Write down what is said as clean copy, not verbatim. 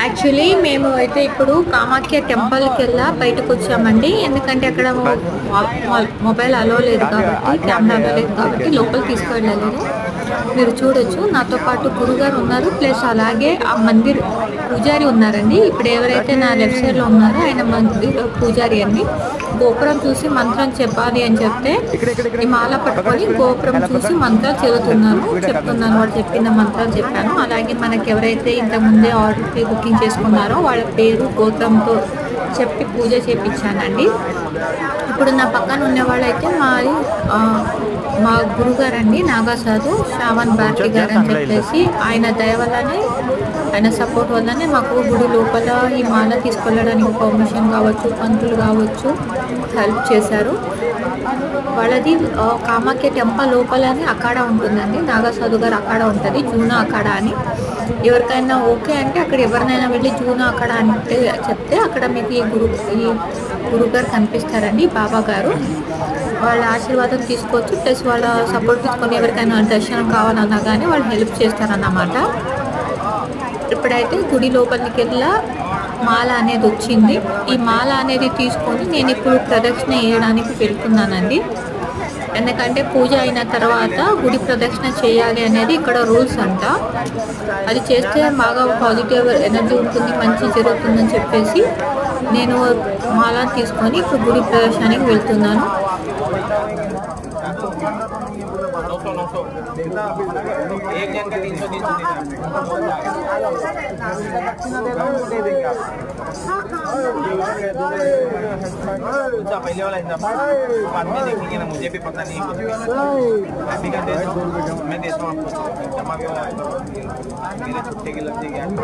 Actually మేము అయితే ఇప్పుడు కామాఖ్య టెంపుల్కి బయటకు వచ్చామండి. ఎందుకంటే అక్కడ మొబైల్ అలో లేదు కాబట్టి, కెమెరా అలో లేదు కాబట్టి లోపలికి తీసుకువెళ్ళలేదు. మీరు చూడొచ్చు, నాతో పాటు గురుగారు ఉన్నారు, ప్లస్ అలాగే ఆ మందిర్ పూజారి ఉన్నారండి. ఇప్పుడు ఎవరైతే నా లెఫ్ట్ సైడ్లో ఉన్నారో ఆయన మందిర్ పూజారి అండి. గోపురం చూసి మంత్రం చెప్పాలి అని చెప్తే ఈ మాల పట్టుకొని గోపురం చూసి మంత్రాలు చెప్తున్నాను. వాళ్ళు చెప్పిన మంత్రాలు చెప్పాను. అలాగే మనకి ఎవరైతే ఇంతకుముందే ఆర్డర్ బుకింగ్ చేసుకున్నారో వాళ్ళ పేరు గోత్రంతో చెప్పి పూజ చేయించానండి. ఇప్పుడు నా పక్కన ఉన్న వాళ్ళైతే మా గురుగారు అండి, నాగాసాధు శ్రావణ్ భారతి గారు అని చెప్పేసి, ఆయన దయ వల్లనే, ఆయన సపోర్ట్ వల్లనే మాకు గుడి లోపల ఈ మాల తీసుకెళ్ళడానికి పర్మిషన్ కావచ్చు, పంతులు కావచ్చు హెల్ప్ చేశారు. వాళ్ళది కామాఖ్య టెంపుల్ లోపలనే అఖాడ ఉంటుందండి. నాగసాధు గారు అఖాడ ఉంటుంది, జూనా అఖాడ అని. ఎవరికైనా ఓకే అంటే అక్కడ ఎవరినైనా వెళ్ళి జూనా అఖాడ అంటే చెప్తే అక్కడ మీకు ఈ గురుగారు కనిపిస్తారండి, బాబా గారు. వాళ్ళ ఆశీర్వాదం తీసుకోవచ్చు, ప్లస్ వాళ్ళ సపోర్ట్ తీసుకొని ఎవరికైనా దర్శనం కావాలన్నా కానీ వాళ్ళు హెల్ప్ చేస్తారన్నమాట. ఇప్పుడైతే గుడి లోపలికి మాల అనేది వచ్చింది. ఈ మాల అనేది తీసుకొని నేను ఇప్పుడు ప్రదక్షిణ చేయడానికి వెళ్తున్నానండి. ఎందుకంటే పూజ అయిన తర్వాత గుడి ప్రదక్షిణ చేయాలి అనేది ఇక్కడ రూల్స్ అంట. అది చేస్తే బాగా పాజిటివ్ ఎనర్జీ ఉంటుంది, మంచి జరుగుతుందని చెప్పేసి నేను మాల తీసుకొని ఇప్పుడు గుడి ప్రదర్శనకి వెళ్తున్నాను. पहले वाला हिसाब बाद में देखेंगे ना, मुझे भी पता नहीं अभी का देता हूँ, मैं देता हूँ आपको जमा भी वाला मेरे छुट्टे की लग जाएगी।